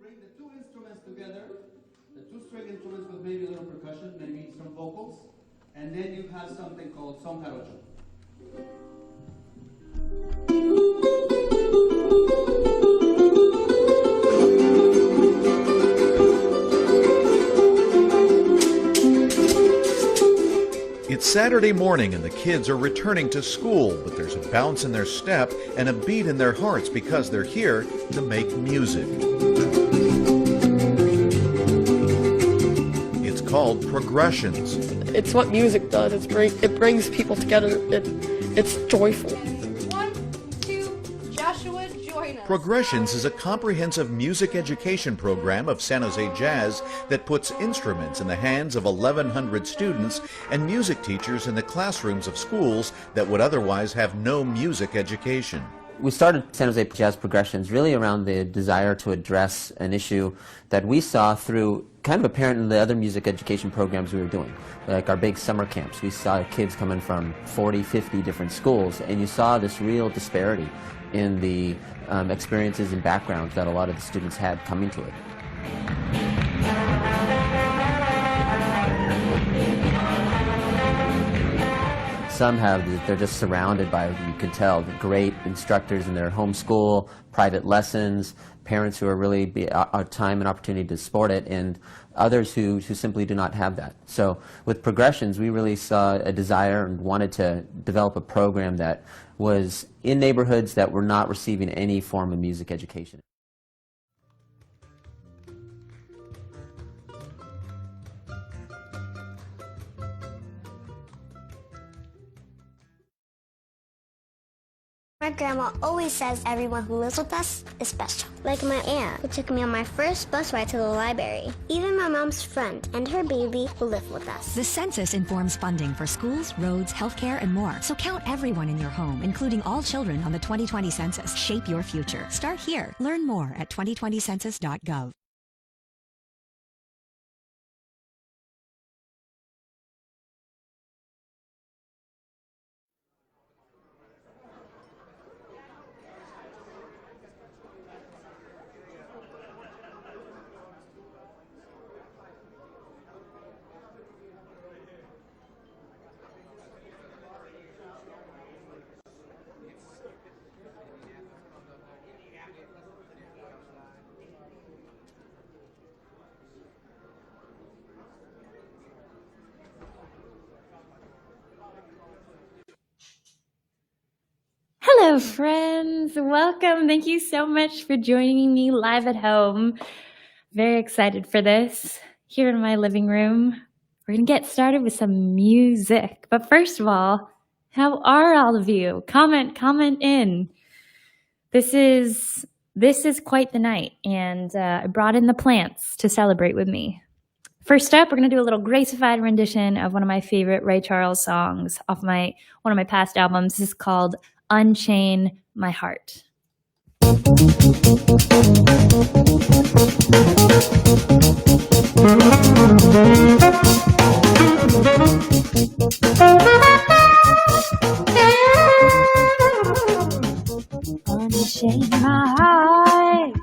bring the two instruments together, the two string instruments with maybe a little percussion, maybe some vocals, and then you have something called son jarocho. It's Saturday morning and the kids are returning to school, but there's a bounce in their step and a beat in their hearts because they're here to make music. It's called Progressions. It's what music does. It brings people together. It's joyful. 1, 2, Joshua, join us. Progressions is a comprehensive music education program of San Jose Jazz that puts instruments in the hands of 1,100 students and music teachers in the classrooms of schools that would otherwise have no music education. We started San Jose Jazz Progressions really around the desire to address an issue that we saw through kind of apparent in the other music education programs we were doing. Like our big summer camps, we saw kids coming from 40, 50 different schools, and you saw this real disparity in the experiences and backgrounds that a lot of the students had coming to it. Some they're just surrounded by, you can tell, the great instructors in their home school, private lessons, parents who are really time and opportunity to support it, and others who simply do not have that. So with Progressions, we really saw a desire and wanted to develop a program that was in neighborhoods that were not receiving any form of music education. My grandma always says everyone who lives with us is special. Like my aunt, who took me on my first bus ride to the library. Even my mom's friend and her baby who live with us. The census informs funding for schools, roads, healthcare, and more. So count everyone in your home, including all children on the 2020 census. Shape your future. Start here. Learn more at 2020census.gov. Hello, friends. Welcome. Thank you so much for joining me live at home. Very excited for this. Here in my living room, we're going to get started with some music. But first of all, how are all of you? Comment in. This is quite the night, and I brought in the plants to celebrate with me. First up, we're going to do a little gracified rendition of one of my favorite Ray Charles songs off one of my past albums. This is called Unchain My Heart. Unchain my heart,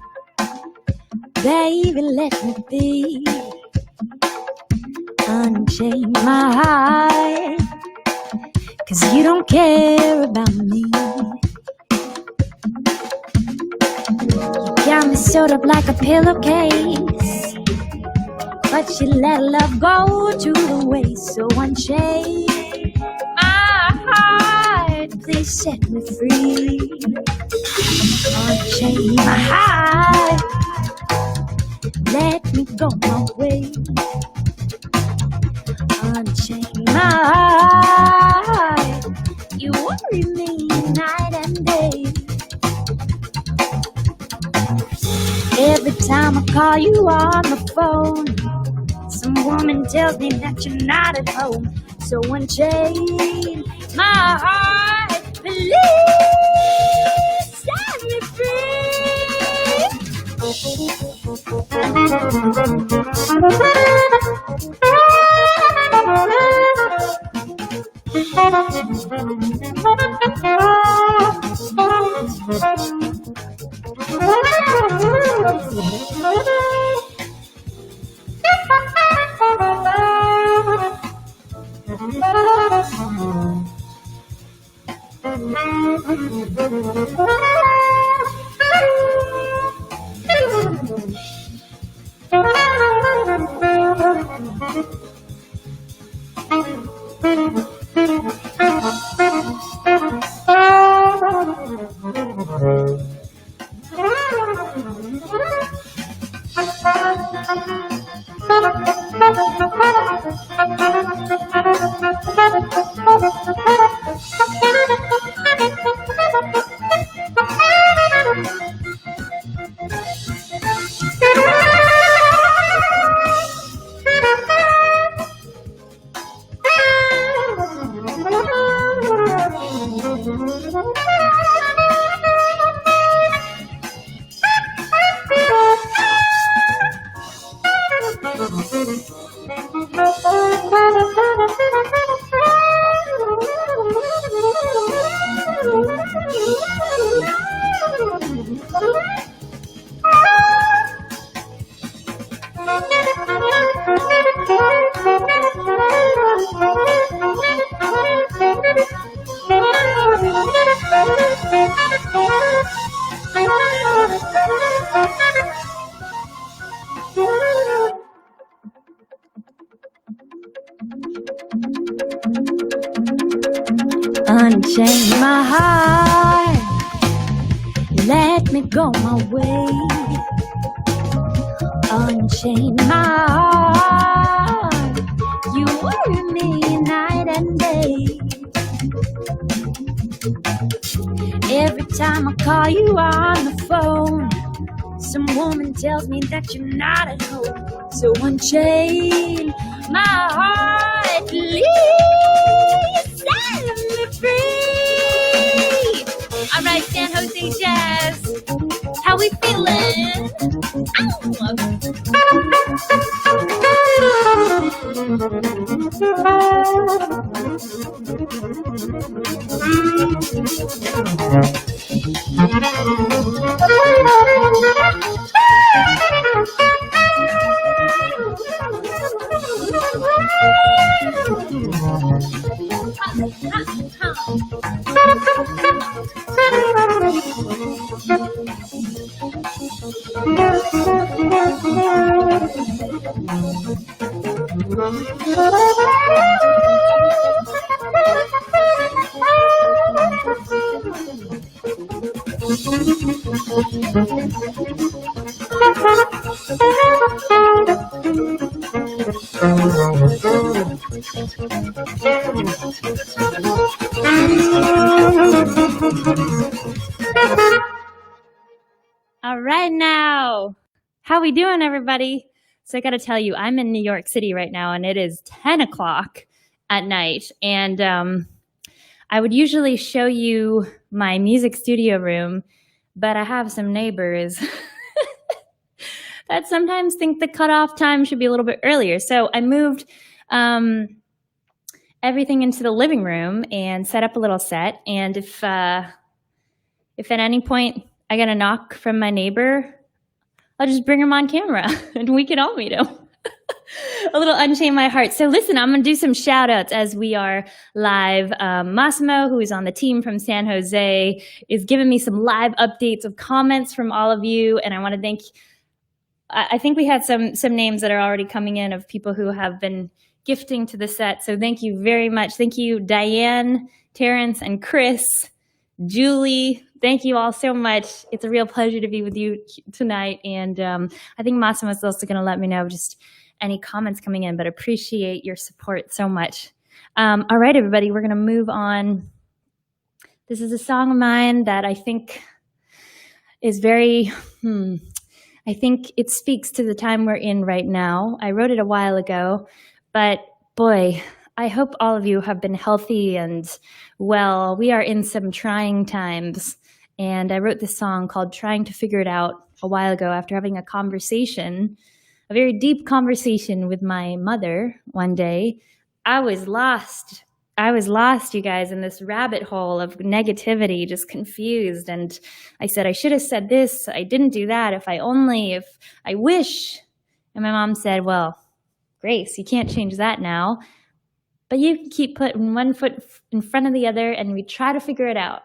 baby, let me be. Unchain my heart, 'cause you don't care about me. You got me sewed up like a pillowcase, but you let love go to the waste. So unchain my heart, please set me free. Unchain my heart, let me go my way. Unchain my heart, you worry me night and day. Every time I call you on the phone, some woman tells me that you're not at home. So unchain my heart, please set me free. Unchain my heart, let me go my way. Unchain my heart, you worry me night and day. Every time I call you on the phone, some woman tells me that you're not at home. So unchain my heart, please set me free. All right, San Jose Jazz, how we feeling? All right now, how we doing, everybody? So I got to tell you, I'm in New York City right now, and it is 10 o'clock at night. And I would usually show you my music studio room, but I have some neighbors that sometimes think the cutoff time should be a little bit earlier. So I moved everything into the living room and set up a little set. And if at any point I get a knock from my neighbor, I'll just bring him on camera and we can all meet him. A little Unchain My Heart. So listen, I'm going to do some shout outs as we are live. Massimo, who is on the team from San Jose, is giving me some live updates of comments from all of you. And I want to thank, I think we had some names that are already coming in of people who have been gifting to the set. So thank you very much. Thank you, Diane, Terrence, and Chris, Julie. Thank you all so much. It's a real pleasure to be with you tonight. And I think Massimo is also going to let me know just any comments coming in, but appreciate your support so much. All right, everybody, we're going to move on. This is a song of mine that I think is very, I think it speaks to the time we're in right now. I wrote it a while ago, but boy, I hope all of you have been healthy and well. We are in some trying times, and I wrote this song called Trying to Figure It Out a while ago after having a conversation, a very deep conversation with my mother one day. I was lost, you guys, in this rabbit hole of negativity, just confused. And I said, I should have said this. I didn't do that. If I wish. And my mom said, well, Grace, you can't change that now, but you can keep putting one foot in front of the other, and we try to figure it out.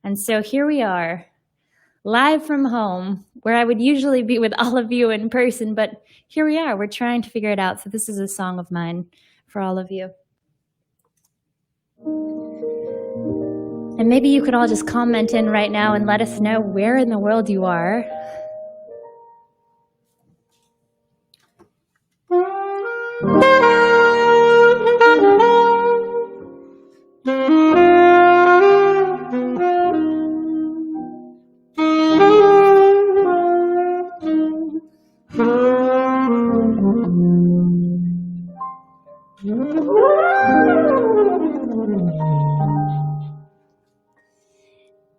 And so here we are, live from home, where I would usually be with all of you in person, but here we are. We're trying to figure it out. So this is a song of mine for all of you. And maybe you could all just comment in right now and let us know where in the world you are.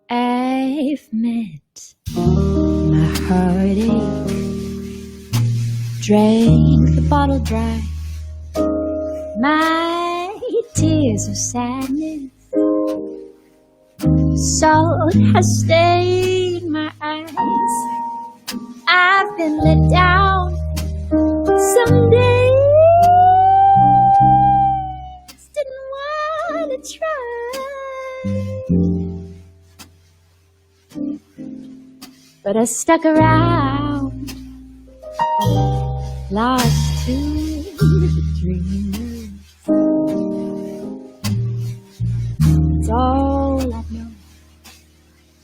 I've met my heartache, drank the bottle dry, my tears of sadness, salt has stained my eyes. I've been let down some days, didn't want to try. But I stuck around, lost to the dreamers. It's all I know,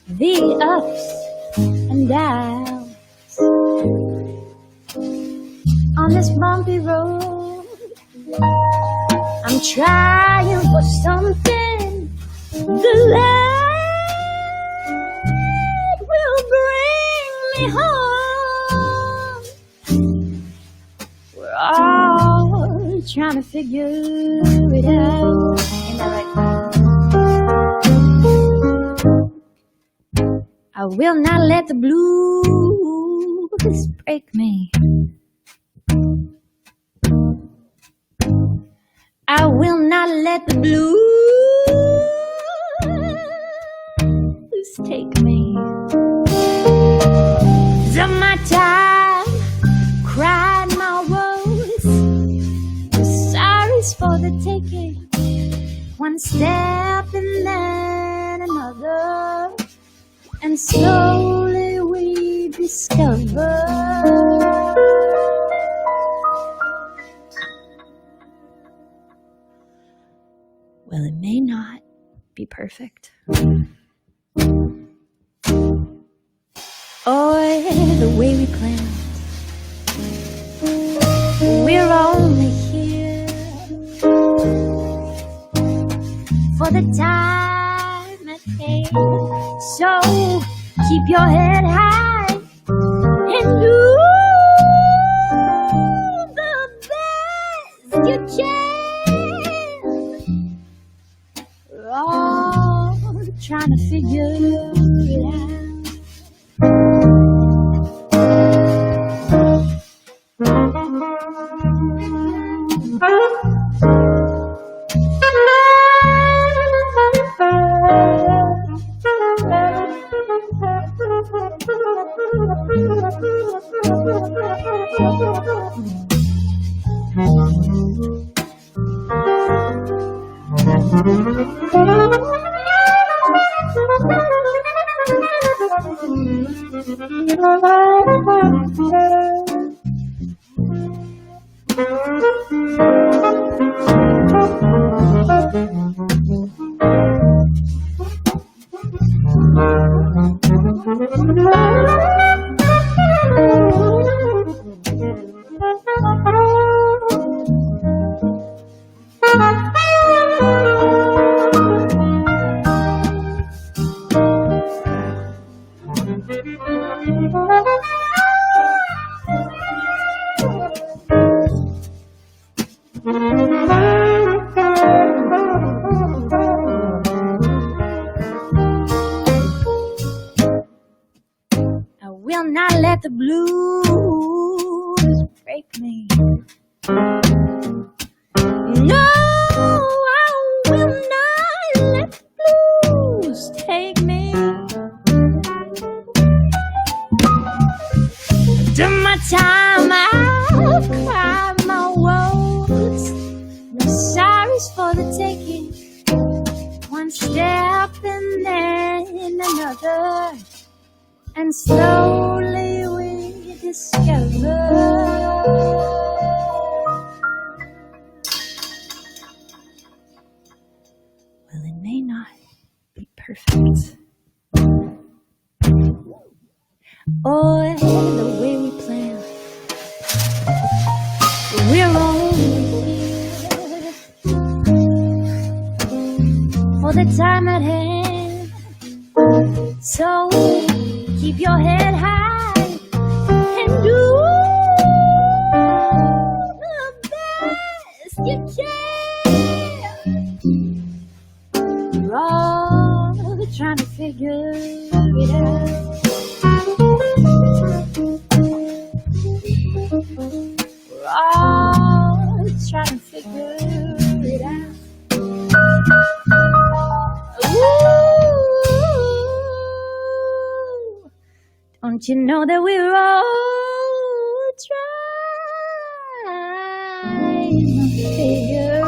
the ups and downs. On this bumpy road, I'm trying for something. The light will bring me home. We're all trying to figure it out. Ain't that right? I will not let the blues break me. I will not let the blues take me. Some my time, cried my woes, the sorry's for the taking. One step and then another, and slowly we discover well, it may not be perfect, or the way we planned. We're only here for the time at hand. So keep your head high and do the best you can. We're all trying to figure it out. Let the blues break me. No, I will not let the blues take me. After my time, I'll cry my woes. No sorry's for the taking. One step and then other, and slowly we discover well, it may not be perfect or the way we plan. We're only here for the time at hand. So keep your head high and do the best you can. We're all trying to figure it out. We're all trying to figure it out. Ooh, don't you know that we're all trying to figure it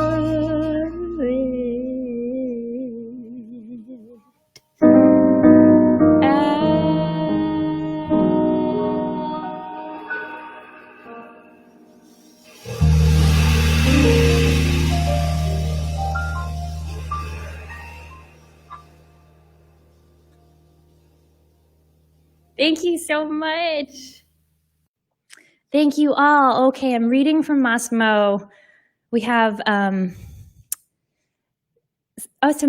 Thank you so much. Thank you all. Okay, I'm reading from Massimo. We have some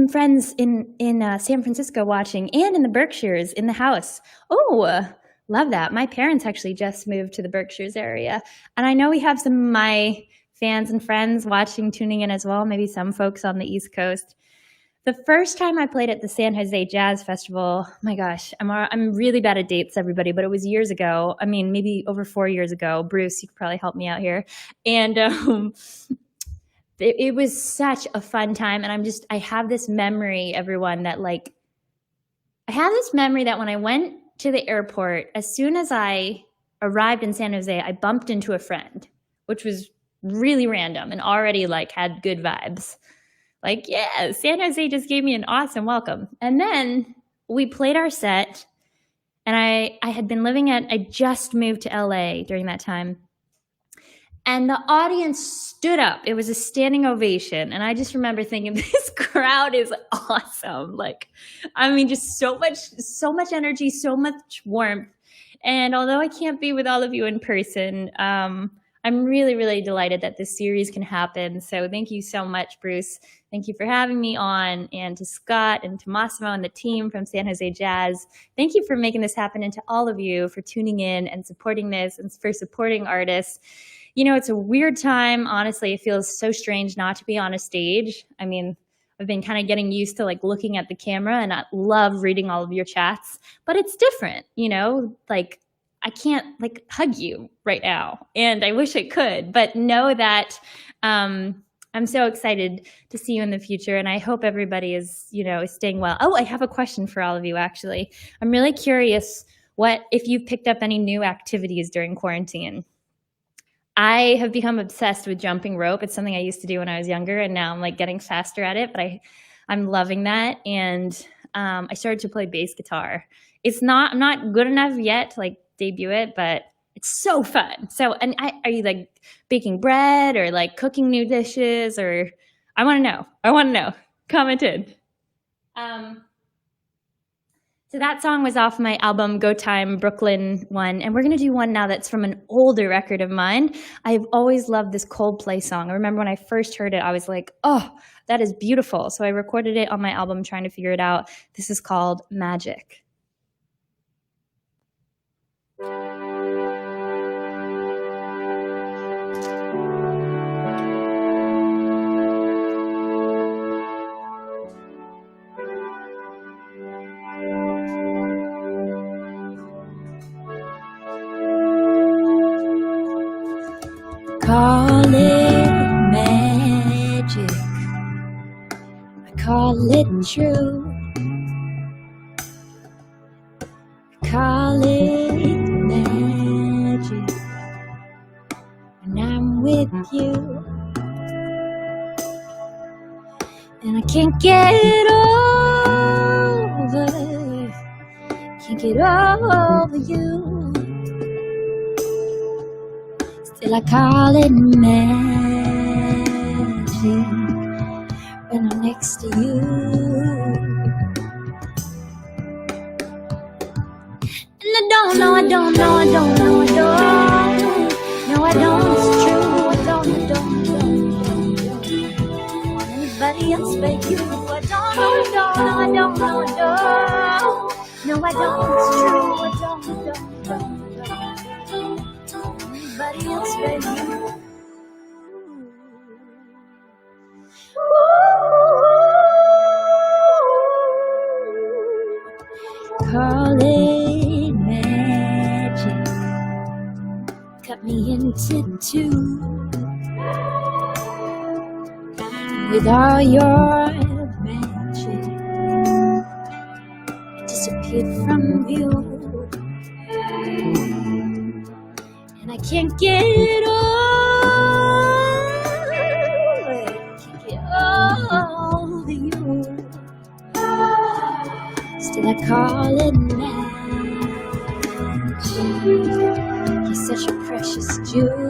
friends in San Francisco watching, and in the Berkshires in the house. Oh, love that. My parents actually just moved to the Berkshires area, and I know we have some of my fans and friends watching, tuning in as well, maybe some folks on the East Coast. The first time I played at the San Jose Jazz Festival, oh my gosh, I'm really bad at dates, everybody, but it was years ago. I mean, maybe over 4 years ago. Bruce, you could probably help me out here. And it was such a fun time. And I have this memory, everyone, that I have this memory that when I went to the airport, as soon as I arrived in San Jose, I bumped into a friend, which was really random and already had good vibes. Yeah, San Jose just gave me an awesome welcome. And then we played our set, and I had been I just moved to LA during that time. And the audience stood up. It was a standing ovation. And I just remember thinking, this crowd is awesome. Just so much energy, so much warmth. And although I can't be with all of you in person, I'm really, really delighted that this series can happen. So thank you so much, Bruce. Thank you for having me on, and to Scott and to Massimo and the team from San Jose Jazz. Thank you for making this happen, and to all of you for tuning in and supporting this and for supporting artists. You know, it's a weird time. Honestly, it feels so strange not to be on a stage. I mean, I've been kind of getting used to looking at the camera, and I love reading all of your chats, but it's different, I can't hug you right now, and I wish I could, but know that I'm so excited to see you in the future, and I hope everybody is, is staying well. Oh, I have a question for all of you, actually. I'm really curious if you've picked up any new activities during quarantine. I have become obsessed with jumping rope. It's something I used to do when I was younger, and now I'm getting faster at it, but I'm loving that, and I started to play bass guitar. I'm not good enough yet to debut it, but it's so fun. So, and are you baking bread or cooking new dishes, or I want to know. Comment in. So that song was off my album Go Time Brooklyn one, and we're going to do one now that's from an older record of mine. I've always loved this Coldplay song. I remember when I first heard it, I was like, oh, that is beautiful. So I recorded it on my album, trying to figure it out. This is called Magic. Call it magic, I call it true, call it magic when I'm with you, and I can't get over can't get over you. Still I call it magic when I'm next to you. And I don't know, I don't know, I don't know, I don't. No, I don't, it's true, I don't want anybody else but you. I don't know, I don't know, I don't know, I don't. No, I don't, it's true, I don't anybody else but you. Call it magic, cut me into two with all your magic. Disappeared from view, and I can't get over you. Still I call it magic. You're such a precious jewel,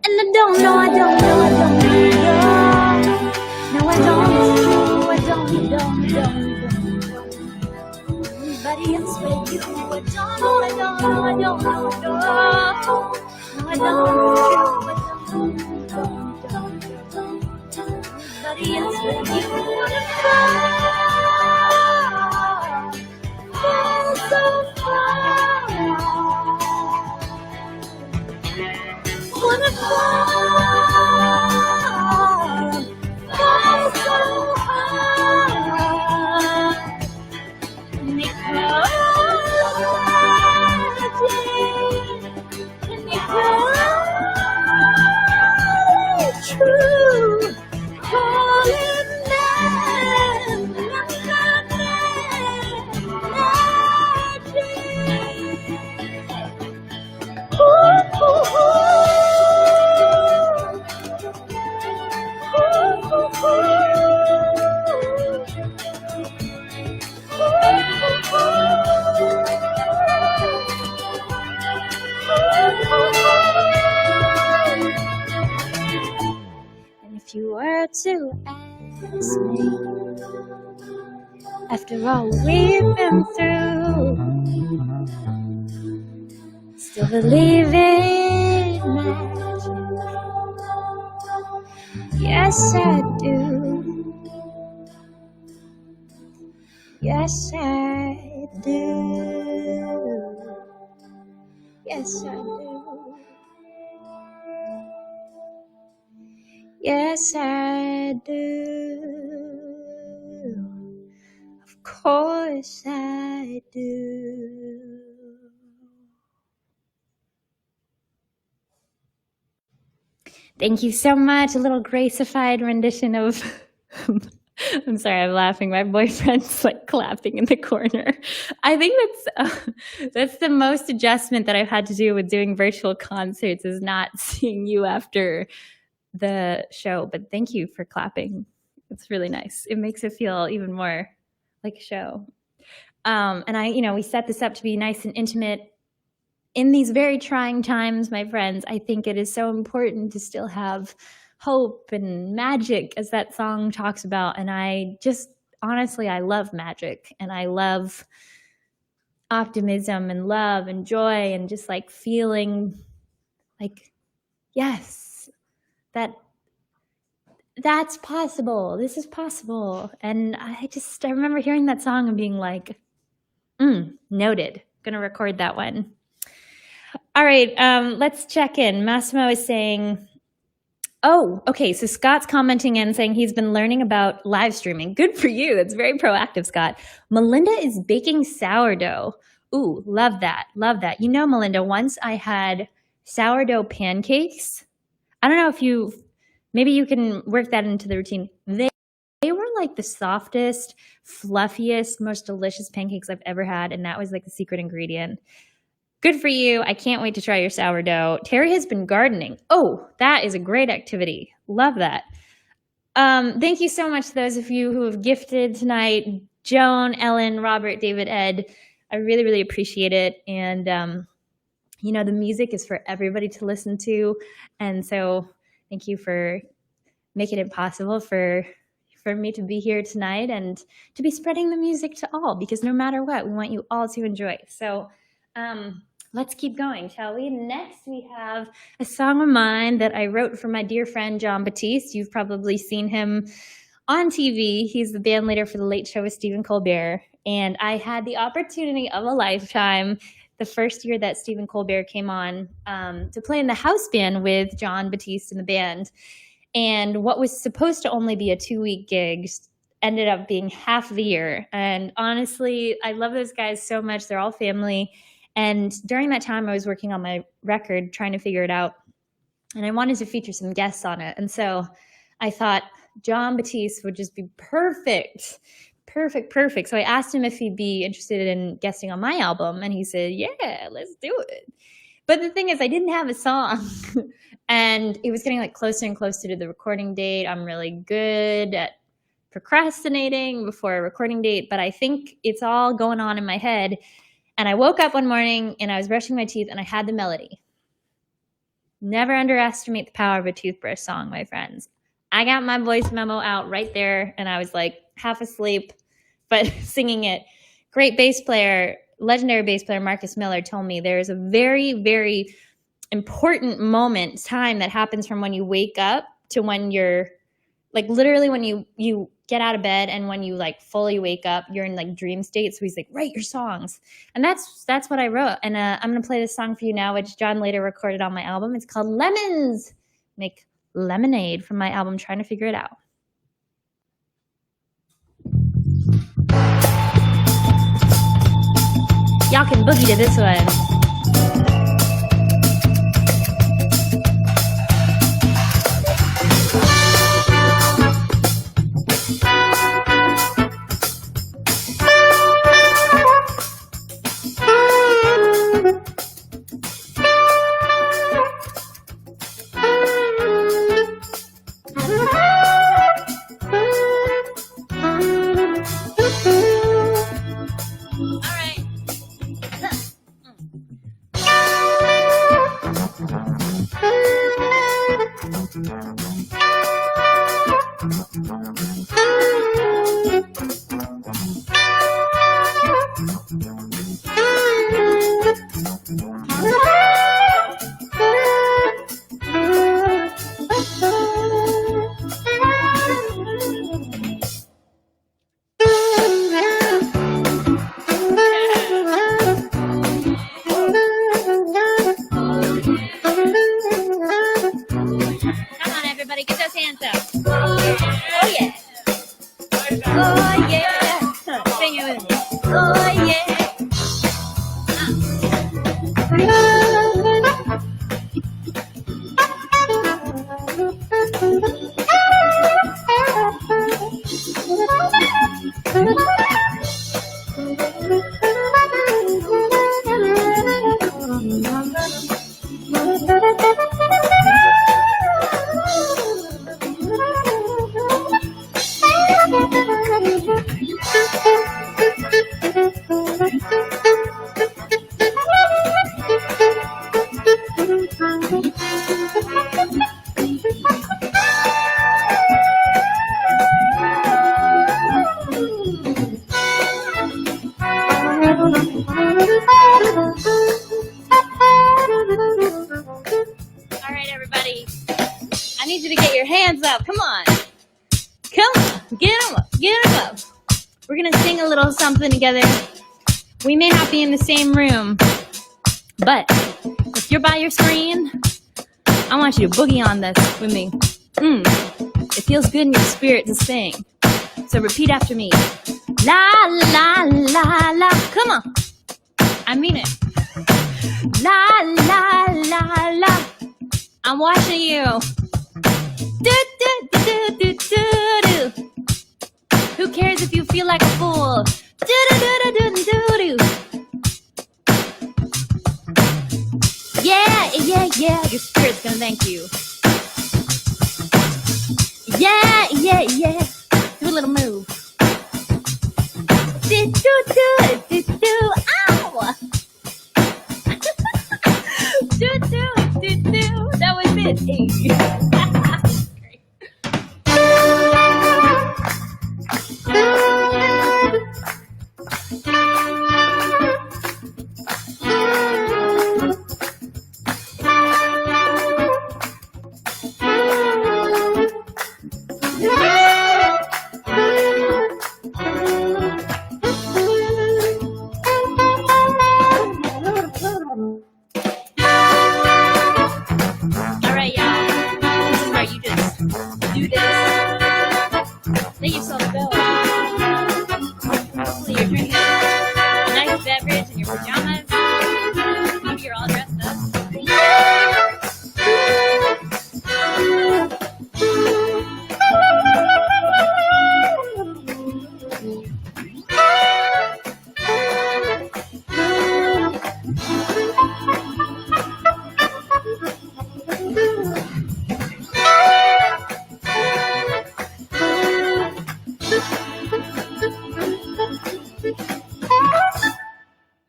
and I don't know, I don't know, I don't know. No, I don't, it's true, I don't anybody else but you. I don't know, I don't know, I don't know, I don't. No, I don't, it's true, anybody else but you. Wanna fall so far. Wanna fall so hard. And they call magic, and they call it true. Call it magic. Ooh, ooh, and if you were to ask me, after all we've been through, still believe in magic? Yes, I do. Yes, I do. Yes, I do. Yes, I do. Of course I do. Thank you so much. A little gracified rendition of... I'm sorry, I'm laughing. My boyfriend's like clapping in the corner. I think that's the most adjustment that I've had to do with doing virtual concerts, is not seeing you after the show. But thank you for clapping. It's really nice. It makes it feel even more like a show. And we set this up to be nice and intimate. In these very trying times, my friends, I think it is so important to still have hope and magic, as that song talks about. And I just, honestly, I love magic, and I love optimism and love and joy, and just like feeling like, yes, that's possible. This is possible. And I remember hearing that song and being like, noted. Gonna record that one. All right, let's check in. Massimo is saying, oh, okay, so Scott's commenting and saying he's been learning about live streaming. Good for you. That's very proactive, Scott. Melinda is baking sourdough. Ooh, love that. Love that. You know, Melinda, once I had sourdough pancakes. I don't know if maybe you can work that into the routine. They were like the softest, fluffiest, most delicious pancakes I've ever had, and that was like the secret ingredient. Good for you. I can't wait to try your sourdough. Terry has been gardening. Oh, that is a great activity. Love that. Thank you so much to those of you who have gifted tonight. Joan, Ellen, Robert, David, Ed. I really, really appreciate it. And, you know, the music is for everybody to listen to. And so thank you for making it possible for me to be here tonight and to be spreading the music to all, because no matter what, we want you all to enjoy. So let's keep going, shall we? Next, we have a song of mine that I wrote for my dear friend, Jon Batiste. You've probably seen him on TV. He's the band leader for The Late Show with Stephen Colbert. And I had the opportunity of a lifetime, the first year that Stephen Colbert came on, to play in the house band with Jon Batiste and the band. And what was supposed to only be a 2-week gig ended up being half the year. And honestly, I love those guys so much. They're all family. And during that time, I was working on my record, trying to figure it out. And I wanted to feature some guests on it. And so I thought Jon Batiste would just be perfect. So I asked him if he'd be interested in guesting on my album. And he said, yeah, let's do it. But the thing is, I didn't have a song. And it was getting like closer and closer to the recording date. I'm really good at procrastinating before a recording date, but I think it's all going on in my head. And I woke up one morning and I was brushing my teeth and I had the melody. Never underestimate the power of a toothbrush song, my friends. I got my voice memo out right there and I was like half asleep, but singing it. Great bass player, legendary bass player Marcus Miller told me there's a very, very important time that happens from when you wake up to when you're like literally when you get out of bed and when you like fully wake up, you're in like dream state. So he's like, write your songs. And that's what I wrote. And I'm going to play this song for you now, which Jon later recorded on my album. It's called Lemons. Make lemonade from my album, Trying to Figure It Out. Y'all can boogie to this one. Together. We may not be in the same room, but if you're by your screen, I want you to boogie on this with me. It feels good in your spirit to sing. So repeat after me. La, la, la, la. Come on. I mean it. La, la, la, la. I'm watching you. Do, do, do, do, do, do, do. Who cares if you feel like a fool? Do-do-do-do-do-do-do. Yeah, yeah, yeah, your spirit's gonna thank you. Yeah, yeah. yeah, yeah. Do a little move. Do, do, do, do, do. Ow! Do, do, do, do. That was it. Great. All right, y'all. This is where you just do this. Let yourself go. Hopefully you're drinking a nice beverage in your pajamas. Maybe you're all dressed up.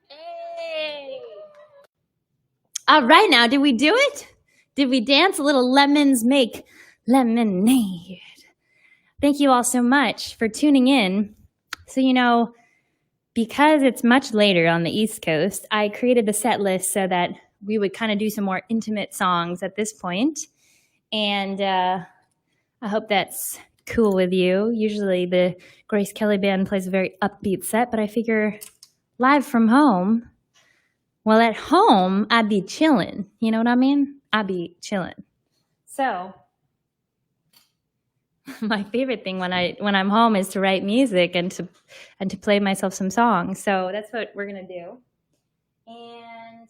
Hey. All right, now, did we do it? Did we dance? A little lemons make lemonade. Thank you all so much for tuning in. So, because it's much later on the East Coast, I created the set list so that we would kind of do some more intimate songs at this point. And I hope that's cool with you. Usually the Grace Kelly Band plays a very upbeat set, but I figure live from home, well, at home, I'd be chilling. You know what I mean? I'd be chilling. So my favorite thing when I'm home is to write music and to play myself some songs. So that's what we're gonna do. And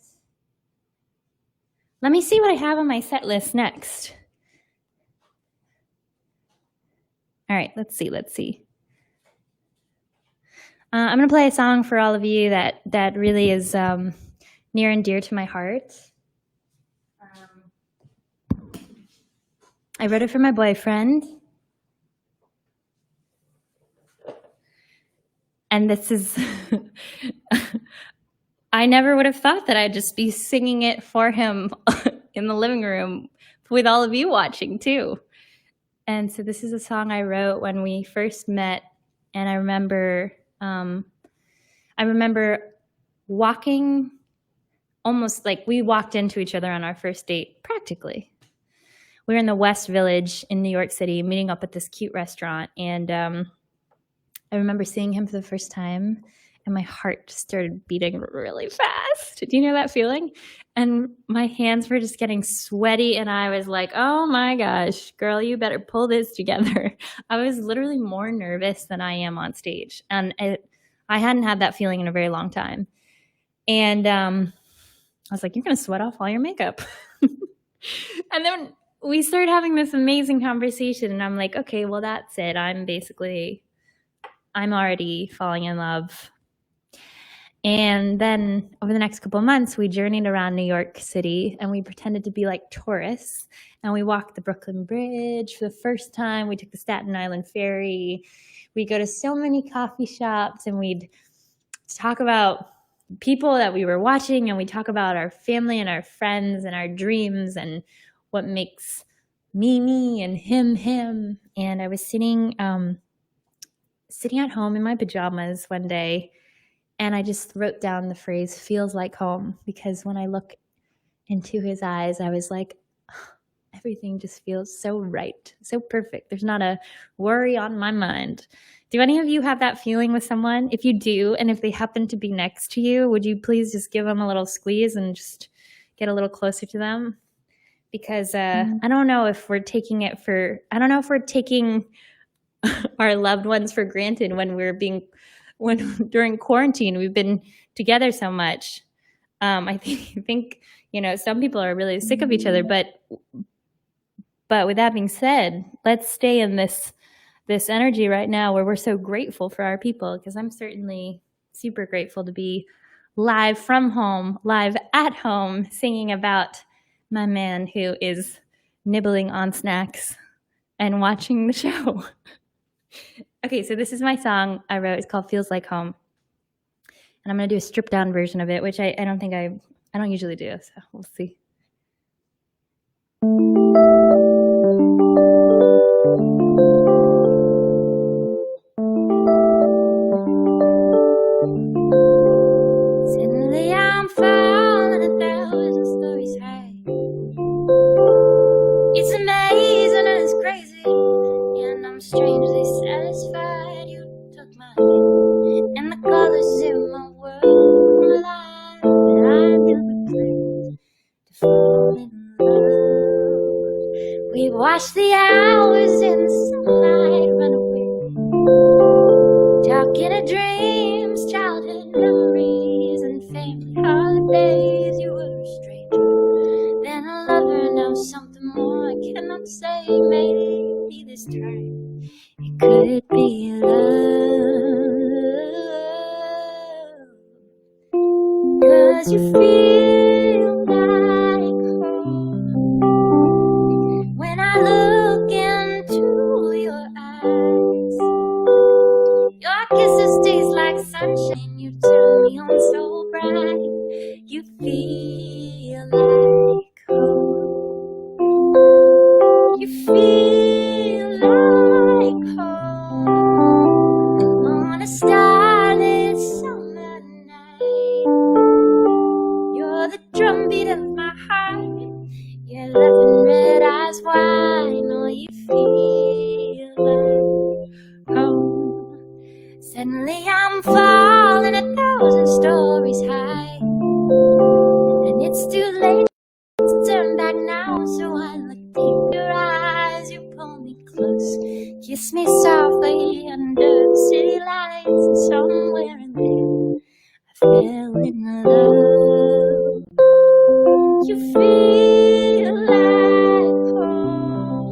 let me see what I have on my set list next. All right, let's see. I'm gonna play a song for all of you that really is near and dear to my heart. I wrote it for my boyfriend. And this is, I never would have thought that I'd just be singing it for him in the living room with all of you watching too. And so this is a song I wrote when we first met. And I remember walking almost like we walked into each other on our first date, practically. We were in the West Village in New York City, meeting up at this cute restaurant. And I remember seeing him for the first time, and my heart just started beating really fast. Do you know that feeling? And my hands were just getting sweaty, and I was like, oh my gosh, girl, you better pull this together. I was literally more nervous than I am on stage. And I hadn't had that feeling in a very long time. And I was like, you're going to sweat off all your makeup. And then we started having this amazing conversation, and I'm like, okay, well, that's it. I'm already falling in love. And then over the next couple of months, we journeyed around New York City, and we pretended to be like tourists. And we walked the Brooklyn Bridge for the first time. We took the Staten Island Ferry. We'd go to so many coffee shops, and we'd talk about people that we were watching, and we'd talk about our family and our friends and our dreams and what makes me and him. And I was sitting at home in my pajamas one day, and I just wrote down the phrase "feels like home," because when I look into his eyes, I was like, oh, everything just feels so right, so perfect. There's not a worry on my mind. Do any of you have that feeling with someone? If you do, and if they happen to be next to you, would you please just give them a little squeeze and just get a little closer to them? Because I don't know if we're taking our loved ones for granted during quarantine we've been together so much. I think some people are really sick of each other, but with that being said, let's stay in this energy right now where we're so grateful for our people, because I'm certainly super grateful to be live from home, live at home, singing about my man who is nibbling on snacks and watching the show. Okay, so this is my song I wrote. It's called Feels Like Home. And I'm going to do a stripped down version of it, which I don't usually do, so we'll see. Suddenly I'm falling 1,000 stories high. It's amazing and it's crazy, and I'm strangely satisfied. You took my hand, and the colors in my world collide. But I never planned to fall in love. We watched the hours in the sunlight run away, talking of dreams, childhood memories, and family holidays. You were a stranger, then a lover, now something more I cannot say. Maybe this time it could be love, 'cause you feel like home when I look into your eyes. Your kisses taste like sunshine, you turn me on so bright. You feel like home. You feel like home on a starlit summer night. You're the drumbeat of my heart. Your loving red eyes wide. Oh, you feel like home. Suddenly I'm falling 1,000 stories high, and it's too late to turn back now. So I look deep in your eyes, you pull me close, kiss me softly under the city lights, and somewhere in there I fell in love. You feel like home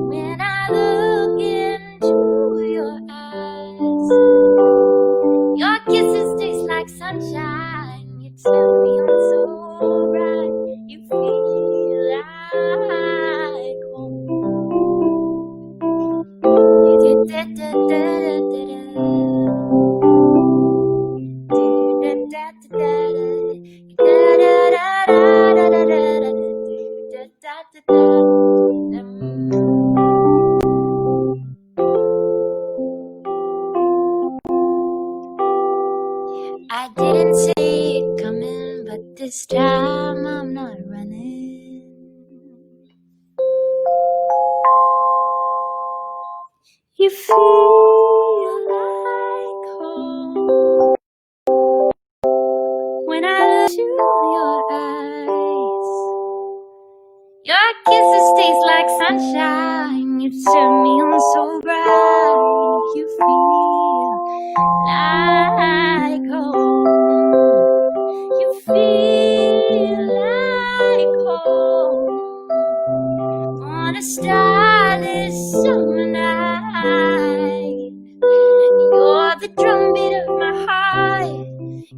when I look into your eyes. Your kisses taste like sunshine, you turn me on so bright. You feel like home. I didn't see it coming, but this time I'm not running. You feel like home when I look into your eyes. Your kisses taste like sunshine, you turn me on so bright. You feel like home. You feel like home on a starless summer night. You're the drumbeat of my heart.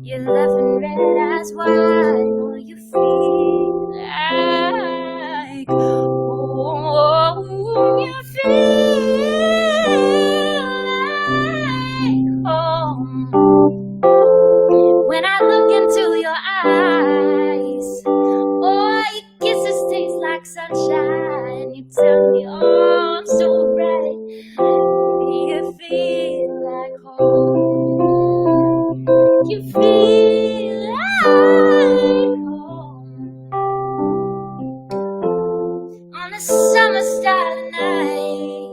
Your loving red eyes wide. Oh, you feel like home. You feel like home when I look into your eyes. Oh, your kisses taste like sunshine, you turn me on so bright. You feel like home. You feel like home on a summer starry night.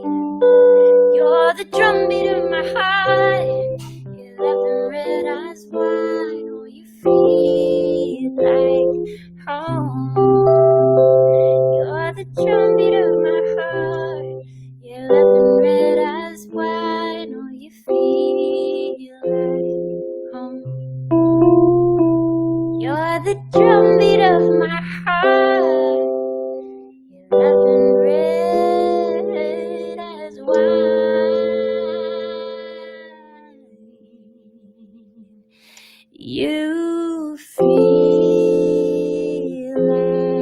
You're the drumbeat of my heart. Your loving red eyes wide. Oh, you feel like home. You're the drumbeat of my heart. Your loving red eyes wide. Oh, you feel like home. You're the drumbeat of my heart. Your loving red eyes wide. You feel like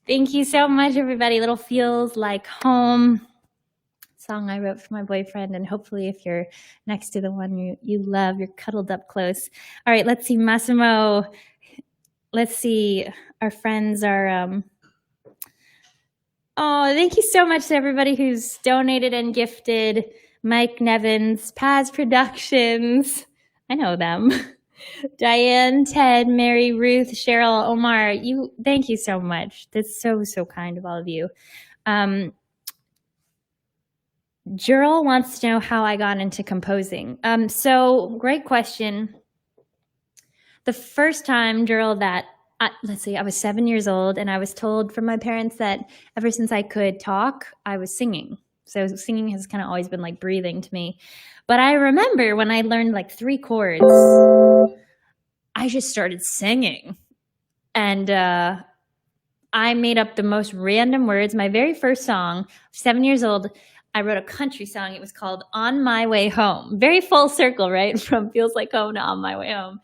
Thank you so much, everybody. Little Feels Like Home. Song I wrote for my boyfriend, and hopefully if you're next to the one you love, you're cuddled up close. All right, let's see, Massimo. Let's see, our friends are, oh, thank you so much to everybody who's donated and gifted. Mike Nevins, Paz Productions, I know them. Diane, Ted, Mary, Ruth, Cheryl, Omar, thank you so much. That's so, so kind of all of you. Jurl wants to know how I got into composing. So great question. The first time, Jurl, that, let's see, I was 7 years old, and I was told from my parents that ever since I could talk, I was singing. So singing has kind of always been like breathing to me. But I remember when I learned like 3 chords, I just started singing. And I made up the most random words. My very first song, 7 years old, I wrote a country song. It was called On My Way Home. Very full circle, right? From Feels Like Home to On My Way Home.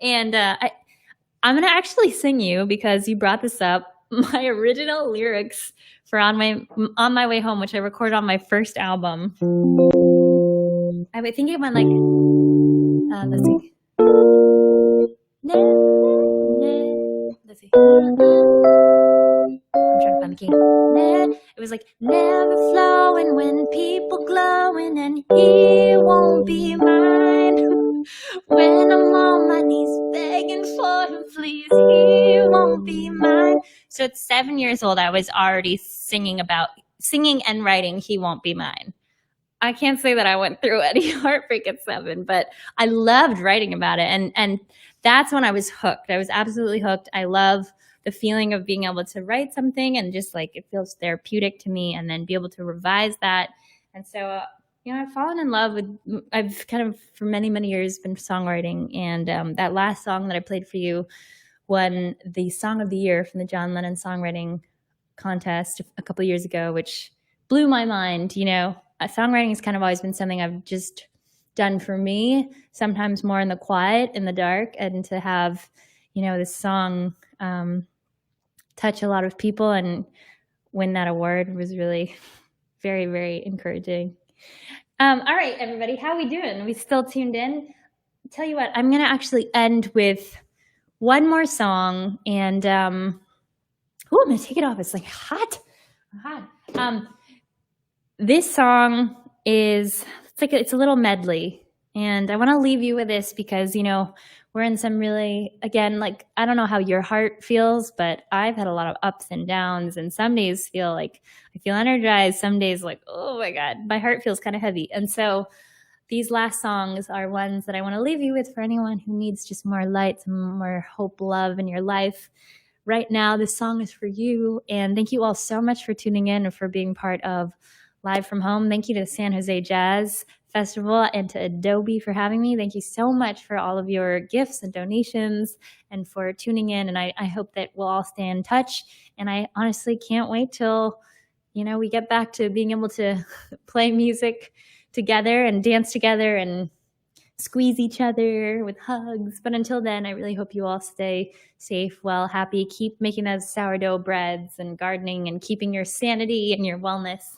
And I'm going to actually sing you, because you brought this up, my original lyrics for On My Way Home, which I recorded on my first album. I would think it went like, let's see. Let's see. I'm trying to find the key. It was like, never flowing when people glowing, and he won't be mine. When I'm on my knees begging for him, please, he won't be mine. So at 7 years old, I was already singing and writing He Won't Be Mine. I can't say that I went through any heartbreak at 7, but I loved writing about it. And that's when I was hooked. I was absolutely hooked. I love the feeling of being able to write something, and just like it feels therapeutic to me, and then be able to revise that. And so, I've fallen in love with, I've kind of for many, many years been songwriting. And that last song that I played for you won the Song of the Year from the John Lennon Songwriting Contest a couple of years ago, which blew my mind. Songwriting has kind of always been something I've just done for me, sometimes more in the quiet, in the dark, and to have, this song touch a lot of people and win that award was really very, very encouraging. All right, everybody, how are we doing? Are we still tuned in? Tell you what, I'm going to actually end with one more song, and I'm going to take it off. It's like hot. This song is, it's a little medley, and I want to leave you with this because, we're in some really, again, like, I don't know how your heart feels, but I've had a lot of ups and downs, and some days feel like I feel energized. Some days like, oh my God, my heart feels kind of heavy. And so these last songs are ones that I want to leave you with for anyone who needs just more light, some more hope, love in your life. Right now, this song is for you. And thank you all so much for tuning in and for being part of Live from Home. Thank you to San Jose Jazz Festival and to Adobe for having me. Thank you so much for all of your gifts and donations and for tuning in. And I hope that we'll all stay in touch. And I honestly can't wait till, we get back to being able to play music together and dance together and squeeze each other with hugs. But until then, I really hope you all stay safe, well, happy, keep making those sourdough breads and gardening and keeping your sanity and your wellness.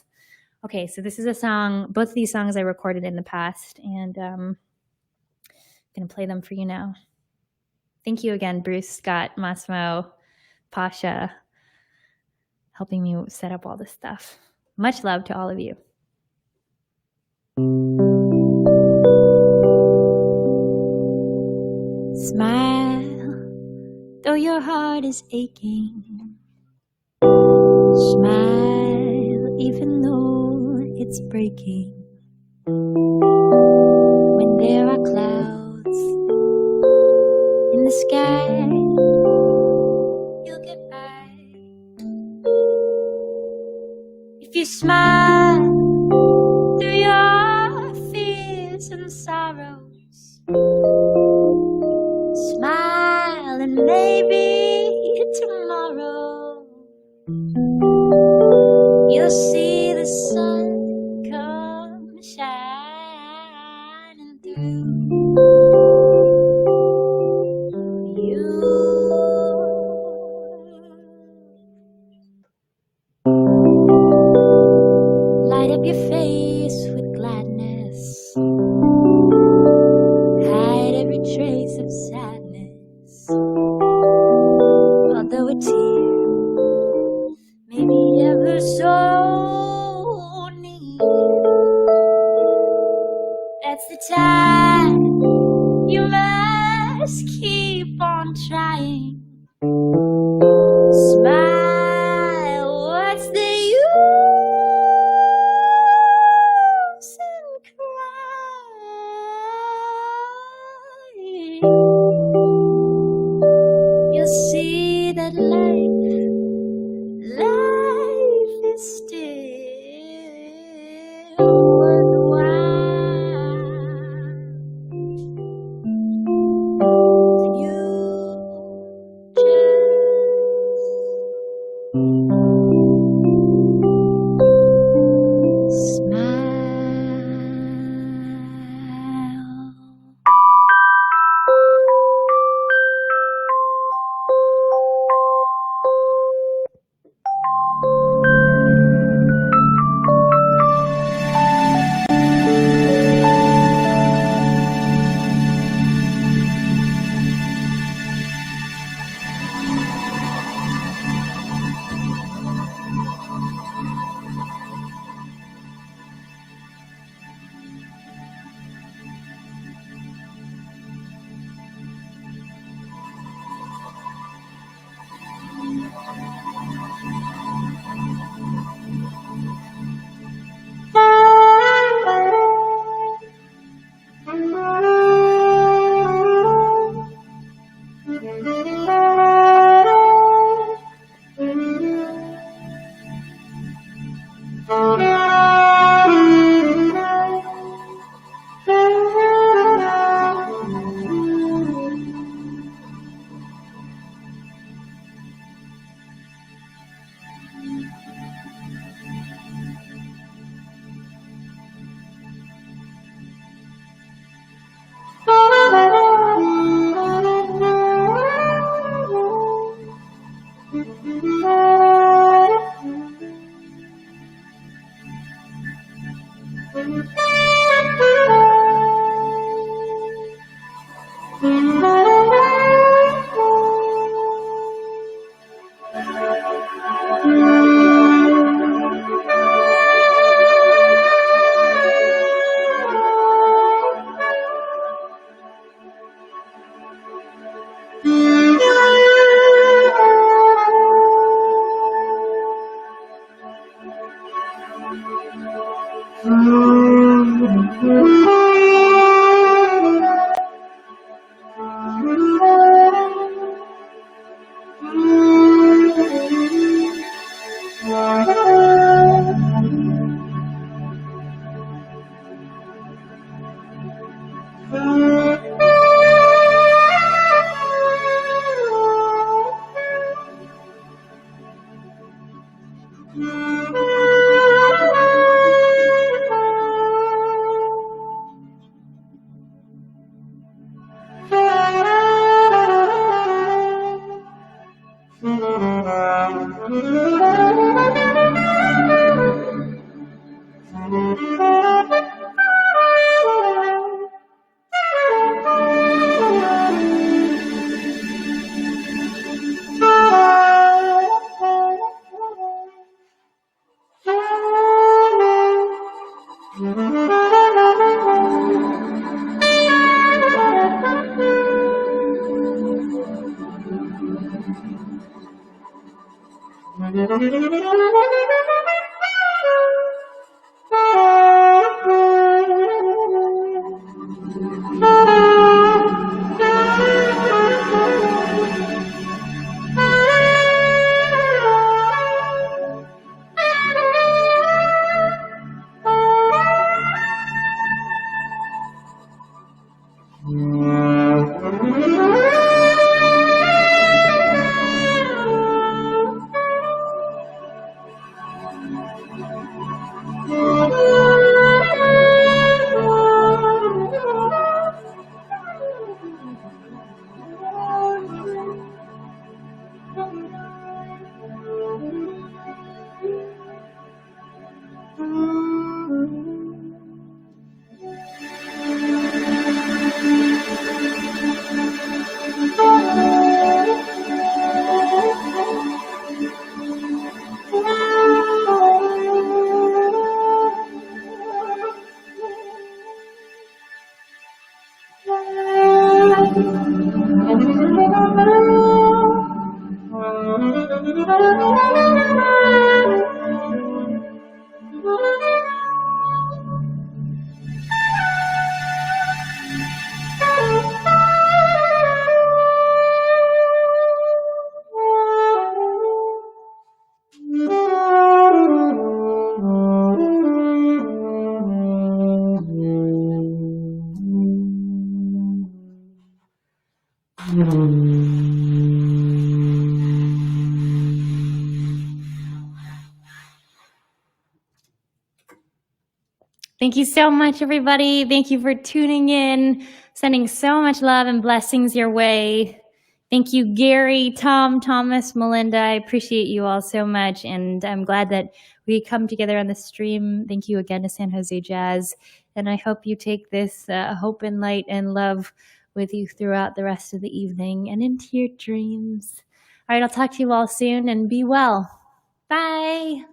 Okay, so this is a song, both of these songs I recorded in the past, and I'm going to play them for you now. Thank you again, Bruce, Scott, Massimo, Pasha, helping me set up all this stuff. Much love to all of you. Smile, though your heart is aching. Smile, even though it's breaking. When there are clouds in the sky, you'll get by. If you smile through your fears and sorrows, smile and maybe tomorrow you'll see the sun come shining through you. time. You must keep on trying. Smile, what's the use in crying? You'll see that life is still worthwhile. You just smile. Thank you so much, everybody. Thank you for tuning in, sending so much love and blessings your way. Thank you, Gary, Tom, Thomas, Melinda. I appreciate you all so much, and I'm glad that we come together on the stream. Thank you again to San Jose Jazz, and I hope you take this hope and light and love with you throughout the rest of the evening and into your dreams. All right, I'll talk to you all soon, and be well. Bye.